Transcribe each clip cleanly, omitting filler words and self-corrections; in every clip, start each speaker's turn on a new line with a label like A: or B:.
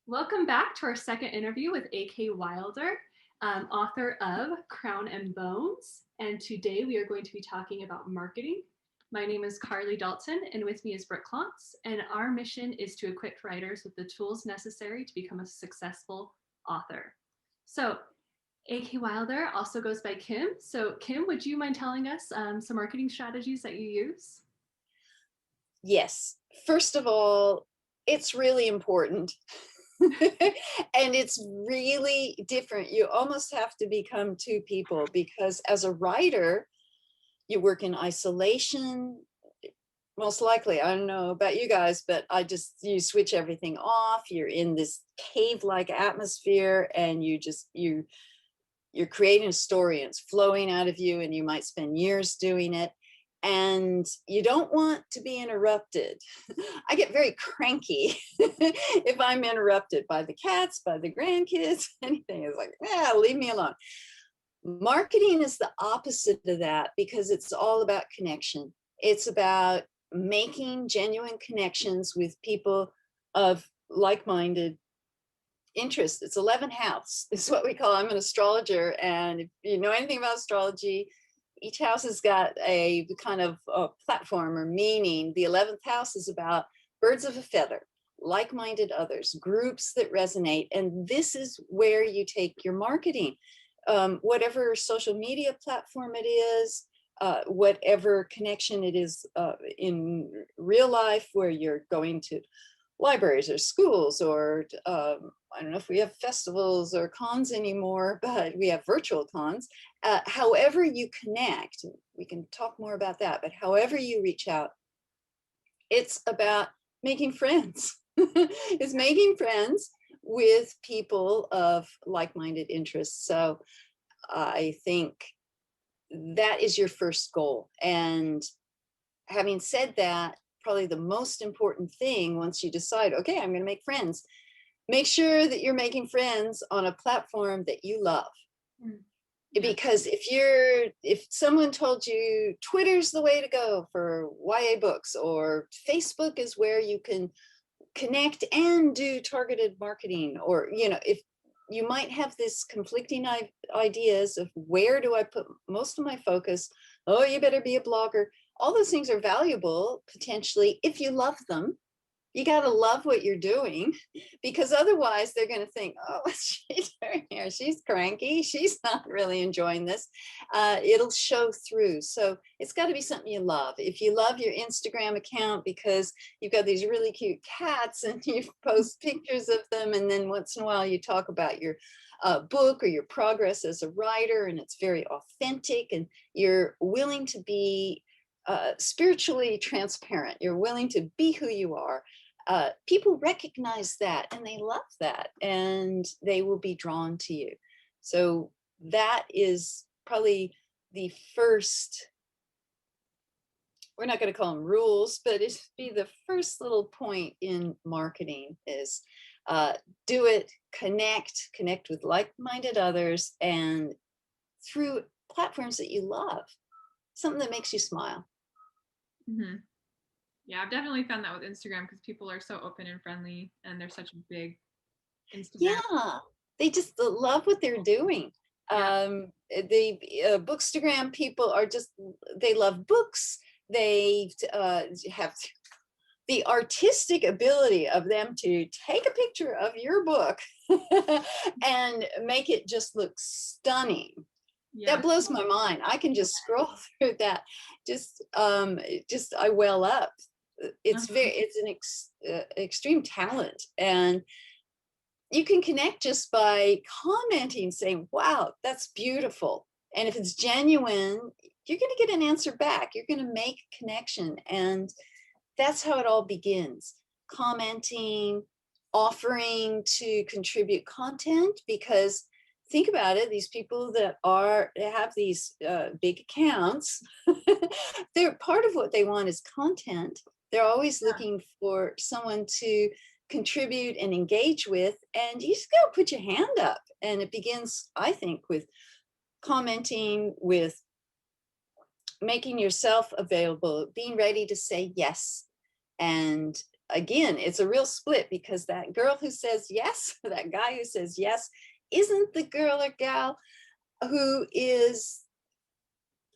A: Welcome back to our second interview with A.K.Wilder, author of Crown and Bones. And today we are going to be talking about marketing. My name is Carly Dalton, and with me is Brooke Klontz. And our mission is to equip writers with the tools necessary to become a successful author. So, A.K. Wilder also goes by Kim. So, Kim, would you mind telling us some marketing strategies that you use?
B: Yes. First of all, it's really important. And it's really different. You almost have to become two people because as a writer, you work in isolation. Most likely, I don't know about you guys, but you switch everything off. You're in this cave-like atmosphere and you're creating a story and it's flowing out of you and you might spend years doing it. And you don't want to be interrupted. I get very cranky if I'm interrupted by the cats, by the grandkids, anything. It's like, yeah, leave me alone. Marketing is the opposite of that because it's all about connection. It's about making genuine connections with people of like-minded interest. It's 11th house. It's what we call, I'm an astrologer. And if you know anything about astrology, each house has got a kind of a platform or meaning. The 11th house is about birds of a feather, like-minded others, groups that resonate. And this is where you take your marketing. Whatever social media platform it is, whatever connection it is in real life where you're going to libraries or schools or I don't know if we have festivals or cons anymore, but we have virtual cons. However you connect, we can talk more about that, but however you reach out, it's about making friends. It's making friends with people of like-minded interests. So I think that is your first goal. And having said that, probably the most important thing once you decide, okay, I'm going to make friends, make sure that you're making friends on a platform that you love. Yeah. Because if someone told you Twitter's the way to go for YA books or Facebook is where you can connect and do targeted marketing, or, if you might have this conflicting ideas of where do I put most of my focus? Oh, you better be a blogger. All those things are valuable potentially if you love them. You got to love what you're doing because otherwise they're going to think, oh, what's she doing here? She's cranky. She's not really enjoying this. It'll show through. So it's got to be something you love. If you love your Instagram account because you've got these really cute cats and you post pictures of them, and then once in a while you talk about your book or your progress as a writer, and it's very authentic, and you're willing to be spiritually transparent. You're willing to be who you are. People recognize that and they love that and they will be drawn to you. So that is probably the first, we're not going to call them rules, but it'd be the first little point in marketing is do it, connect with like-minded others and through platforms that you love, something that makes you smile.
C: Mm-hmm. Yeah, I've definitely found that with Instagram because people are so open and friendly and they're such a big Instagram.
B: Yeah, they just love what they're doing.
C: Yeah.
B: The Bookstagram people are just, they love books. They have the artistic ability of them to take a picture of your book and make it just look stunning.
C: Yeah.
B: That blows my mind. I can just scroll through that. Just I well up. It's an extreme talent, and you can connect just by commenting, saying, wow, that's beautiful. And if it's genuine, you're going to get an answer back. You're going to make a connection. And that's how it all begins. Commenting, offering to contribute content, because think about it, these people that have these big accounts, they're part of what they want is content. They're always looking for someone to contribute and engage with, and you just gotta put your hand up. And it begins, I think, with commenting, with making yourself available, being ready to say yes, and again, it's a real split, because that girl who says yes, that guy who says yes, isn't the girl or gal who is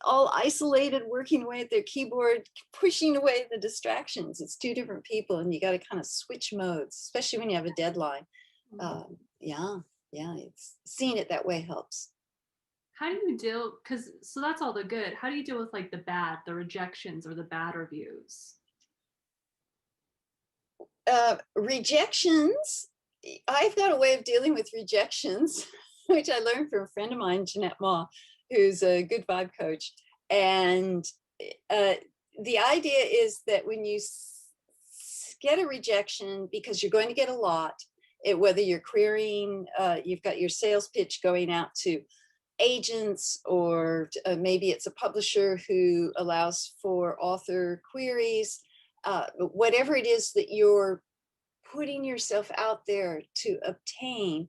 B: all isolated, working away at their keyboard, pushing away the distractions. It's two different people, and you got to kind of switch modes, especially when you have a deadline. Yeah, it's seeing it that way helps.
A: How do you deal, because so that's all the good. How do you deal with like the bad, the rejections or the bad reviews?
B: Rejections, I've got a way of dealing with rejections, which I learned from a friend of mine, Jeanette Ma, who's a good vibe coach. And the idea is that when you get a rejection, because you're going to get a lot, whether you're querying, you've got your sales pitch going out to agents, or maybe it's a publisher who allows for author queries, whatever it is that you're putting yourself out there to obtain.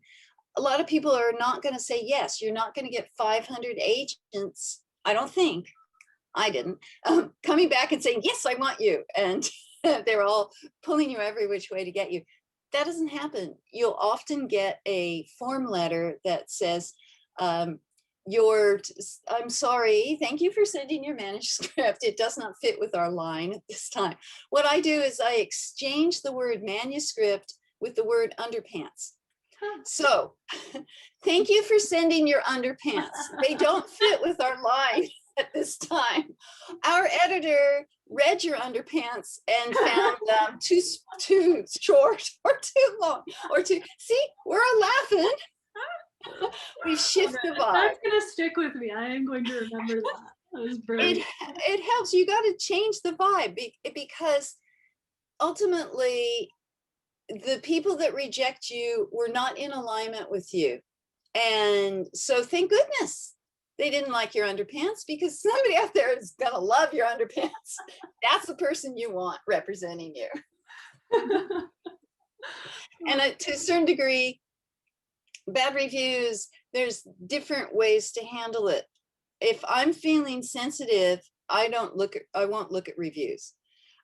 B: A lot of people are not going to say yes. You're not going to get 500 agents, I don't think, I didn't, coming back and saying, yes, I want you. And they're all pulling you every which way to get you. That doesn't happen. You'll often get a form letter that says, I'm sorry, thank you for sending your manuscript. It does not fit with our line at this time. What I do is I exchange the word manuscript with the word underpants. So thank you for sending your underpants. They don't fit with our line at this time. Our editor read your underpants and found them too short or too long or too, see, we're laughing. We shift the vibe.
A: That's gonna stick with me. I am going to remember that. That was brilliant.
B: It helps. You got to change the vibe, because ultimately the people that reject you were not in alignment with you. And so thank goodness they didn't like your underpants, because somebody out there is gonna love your underpants. That's the person you want representing you. And to a certain degree, bad reviews, there's different ways to handle it. If I'm feeling sensitive, I won't look at reviews.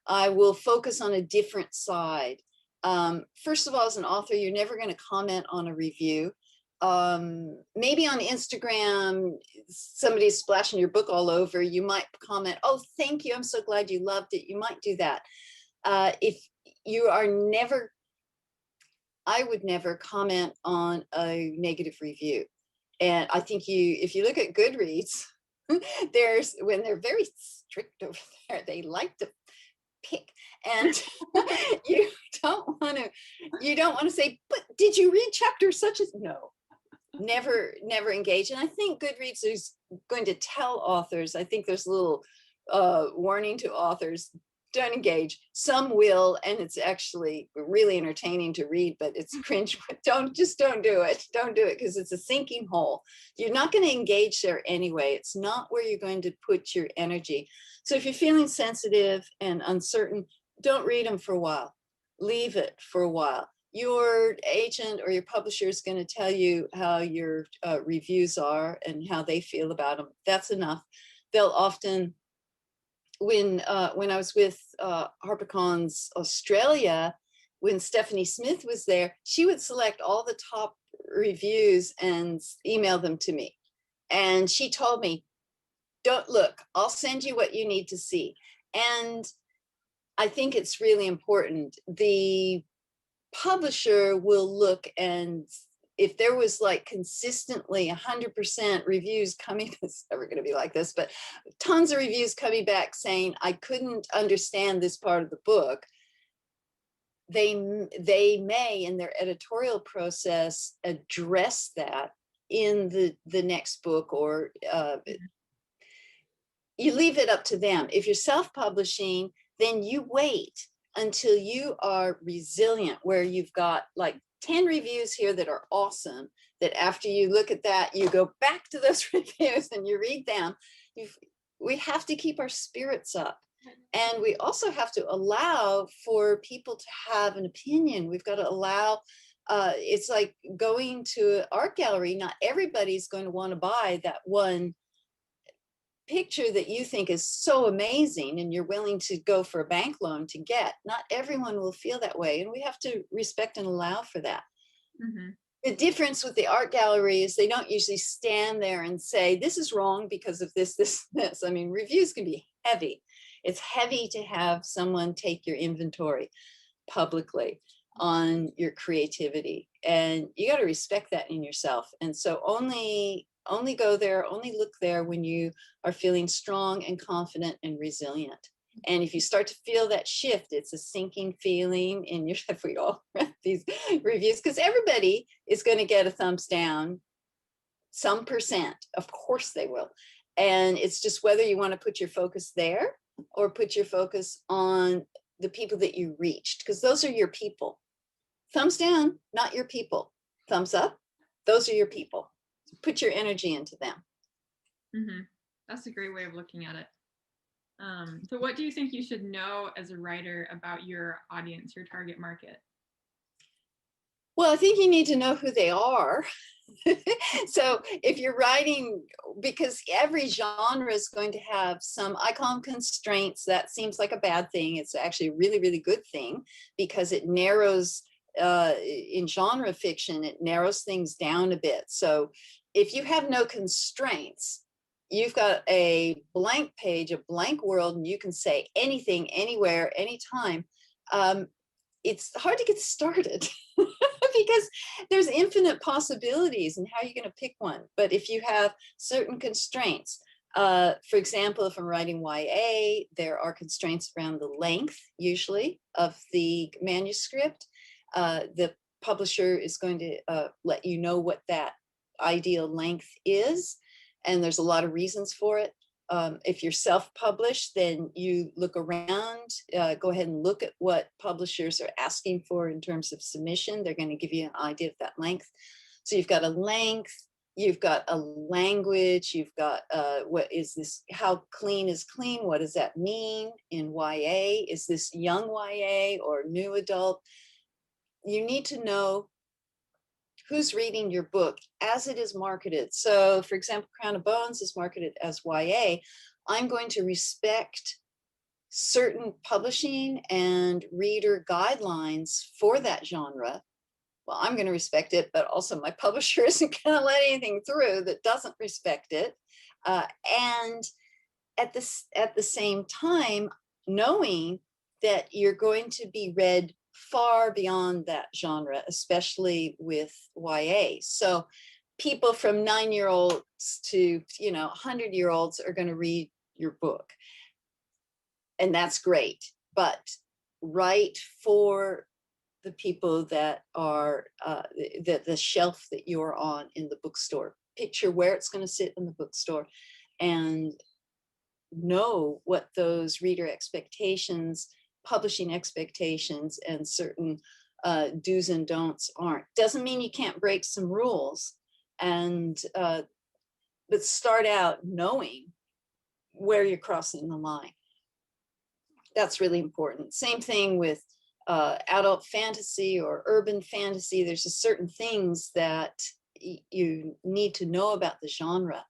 B: I will focus on a different side. First of all, as an author, you're never going to comment on a review. Maybe on Instagram, somebody's splashing your book all over. You might comment, oh, thank you, I'm so glad you loved it. You might do that. If you are never, I would never comment on a negative review. And I think if you look at Goodreads, when they're very strict over there, they like to pick, and you don't want to say, but did you read chapter such as? No, never engage. And I think Goodreads is going to tell authors, I think there's a little warning to authors, don't engage. Some will, and it's actually really entertaining to read, but it's cringe. Don't do it. Don't do it, because it's a sinking hole. You're not going to engage there anyway. It's not where you're going to put your energy. So if you're feeling sensitive and uncertain, don't read them for a while. Leave it for a while. Your agent or your publisher is going to tell you how your reviews are and how they feel about them. That's enough. They'll often, when I was with HarperCollins Australia, when Stephanie Smith was there, she would select all the top reviews and email them to me. And she told me, don't look, I'll send you what you need to see. And I think it's really important. The publisher will look, and if there was like consistently 100% reviews coming, it's never going to be like this, but tons of reviews coming back saying, I couldn't understand this part of the book, they may in their editorial process address that in the next book, or you leave it up to them. If you're self-publishing, then you wait until you are resilient, where you've got like 10 reviews here that are awesome, that after you look at that, you go back to those reviews and you read them. We have to keep our spirits up. And we also have to allow for people to have an opinion. We've got to allow, it's like going to an art gallery. Not everybody's going to want to buy that one picture that you think is so amazing and you're willing to go for a bank loan to get, not everyone will feel that way. And we have to respect and allow for that.
C: Mm-hmm.
B: The difference with the art gallery is they don't usually stand there and say, this is wrong because of this, this, this. I mean, reviews can be heavy. It's heavy to have someone take your inventory publicly on your creativity. And you got to respect that in yourself. And so only go there, only look there when you are feeling strong and confident and resilient. And if you start to feel that shift, it's a sinking feeling in your, if we all read these reviews, because everybody is going to get a thumbs down, some percent, of course they will. And it's just whether you want to put your focus there or put your focus on the people that you reached, because those are your people. Thumbs down, not your people. Thumbs up, those are your people. Put your energy into them.
C: Mm-hmm. That's a great way of looking at it. So what do you think you should know as a writer about your audience, your target market?
B: Well, I think you need to know who they are. So if you're writing, because every genre is going to have some, I call them constraints. That seems like a bad thing. It's actually a really, really good thing, because it narrows, in genre fiction, it narrows things down a bit. So if you have no constraints, you've got a blank page, a blank world, and you can say anything, anywhere, anytime. It's hard to get started because there's infinite possibilities, and how are you going to pick one? But if you have certain constraints, for example, if I'm writing YA, there are constraints around the length, usually, of the manuscript. The publisher is going to let you know what that ideal length is, and there's a lot of reasons for it. If you're self-published, then you look around, go ahead and look at what publishers are asking for in terms of submission. They're going to give you an idea of that length. So you've got a length, you've got a language, you've got what is this, how clean is clean? What does that mean in YA? Is this young YA or new adult? You need to know who's reading your book as it is marketed. So for example, Crown of Bones is marketed as YA. I'm going to respect certain publishing and reader guidelines for that genre. Well, I'm going to respect it, but also my publisher isn't going to let anything through that doesn't respect it. And at the same time, knowing that you're going to be read far beyond that genre, especially with YA. So people from 9-year-olds to 100-year-olds are going to read your book, and that's great. But write for the people that are the shelf that you're on in the bookstore. Picture where it's going to sit in the bookstore, and know what those reader expectations, publishing expectations, and certain do's and don'ts aren't. Doesn't mean you can't break some rules, and but start out knowing where you're crossing the line. That's really important. Same thing with adult fantasy or urban fantasy. There's just certain things that you need to know about the genre.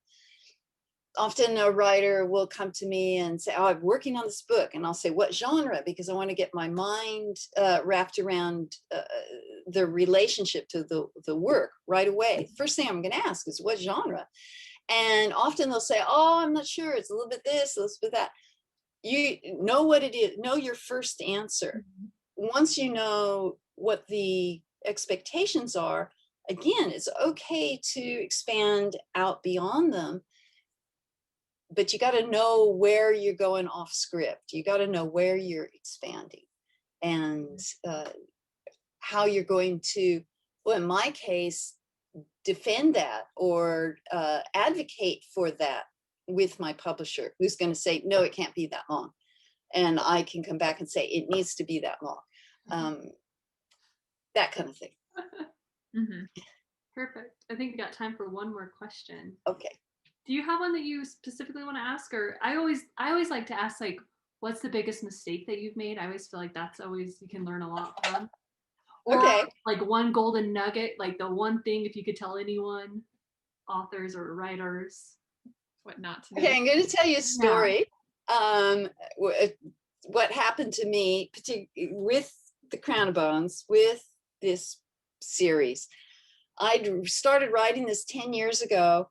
B: Often a writer will come to me and say, oh, I'm working on this book. And I'll say, what genre? Because I want to get my mind wrapped around the relationship to the work right away. First thing I'm going to ask is, what genre? And often they'll say, oh, I'm not sure. It's a little bit this, a little bit that. You know what it is. Know your first answer. Once you know what the expectations are, again, it's okay to expand out beyond them. But you got to know where you're going off script. You got to know where you're expanding, and how you're going to, well, in my case, defend that or advocate for that with my publisher, who's going to say, no, it can't be that long. And I can come back and say, it needs to be that long. That kind of thing.
C: Mm-hmm.
A: Perfect. I think we got time for one more question.
B: Okay.
A: Do you have one that you specifically want to ask? Or I always like to ask, like, what's the biggest mistake that you've made? I always feel like that's always, you can learn a lot from. Or
B: Okay.
A: like one golden nugget, like the one thing, if you could tell anyone, authors or writers.
C: what not to do.
B: Okay, I'm going to tell you a story. What happened to me with the Crown of Bones, with this series. I started writing this 10 years ago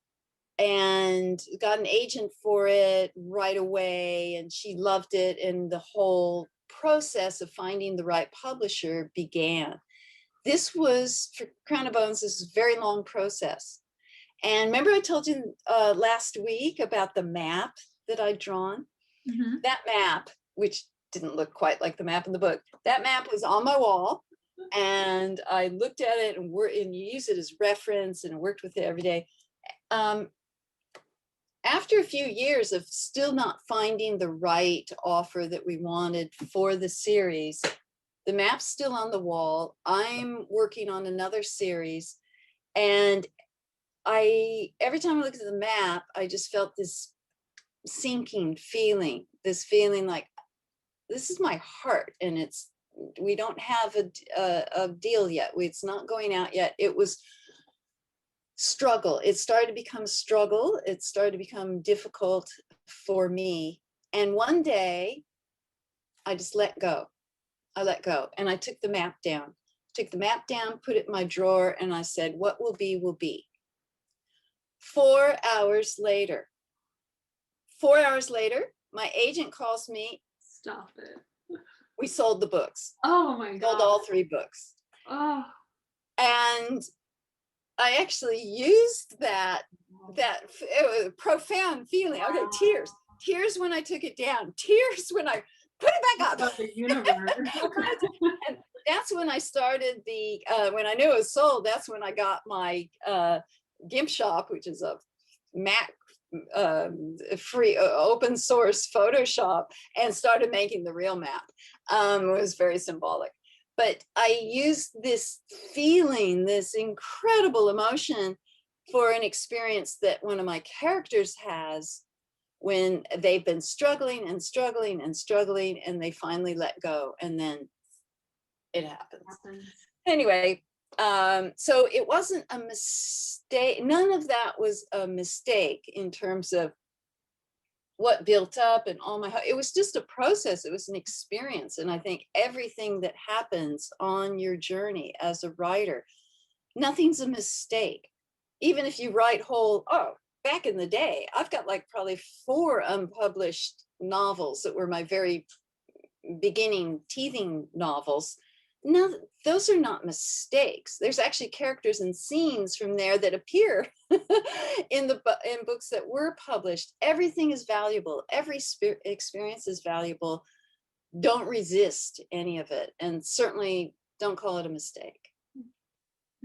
B: and got an agent for it right away, and she loved it, and the whole process of finding the right publisher began. This was, for Crown of Bones, this is a very long process. And remember I told you last week about the map that I'd drawn?
C: Mm-hmm.
B: That map, which didn't look quite like the map in the book, that map was on my wall, and I looked at it and use it as reference and worked with it every day. After a few years of still not finding the right offer that we wanted for the series, the map's still on the wall. I'm working on another series, and every time I look at the map, I just felt this sinking feeling, this feeling like, this is my heart, and we don't have a deal yet. It's not going out yet. It was struggle. It started to become struggle. It started to become difficult for me. And one day I just let go. I let go, and I took the map down, put it in my drawer, and I said, what will be, will be. 4 hours later, my agent calls me.
A: Stop it.
B: We sold the books.
A: Oh my God.
B: Sold all 3 books.
A: Oh.
B: And I actually used that it was a profound feeling. Okay, tears when I took it down, tears when I put it back up.
A: The universe.
B: And that's when I started when I knew it was sold, that's when I got my GIMP shop, which is a Mac free open source Photoshop, and started making the real map. It was very symbolic. But I used this feeling, this incredible emotion, for an experience that one of my characters has when they've been struggling and struggling and struggling, and they finally let go, and then it happens. Anyway, so it wasn't a mistake. None of that was a mistake in terms of what built up and it was just a process. It was an experience. And I think everything that happens on your journey as a writer, nothing's a mistake. Even if you write back in the day, I've got like probably 4 unpublished novels that were my very beginning teething novels. No, those are not mistakes. There's actually characters and scenes from there that appear in books that were published. Everything is valuable. Every experience is valuable. Don't resist any of it, and certainly don't call it a mistake.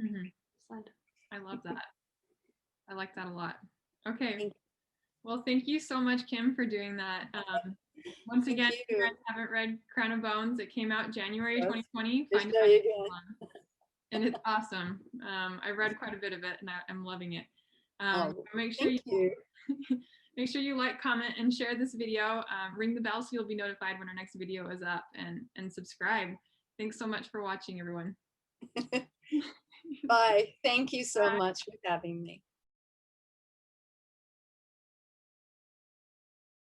C: Mm-hmm. I love that. I like that a lot. Okay. Well, thank you so much, Kim, for doing that. Once again, if you guys haven't read Crown of Bones, it came out January 2020. Find it on and it's awesome. I read quite a bit of it, and I'm loving it. Make sure make sure you like, comment, and share this video. Ring the bell so you'll be notified when our next video is up, and subscribe. Thanks so much for watching, everyone.
B: Bye. Thank you so much for having me.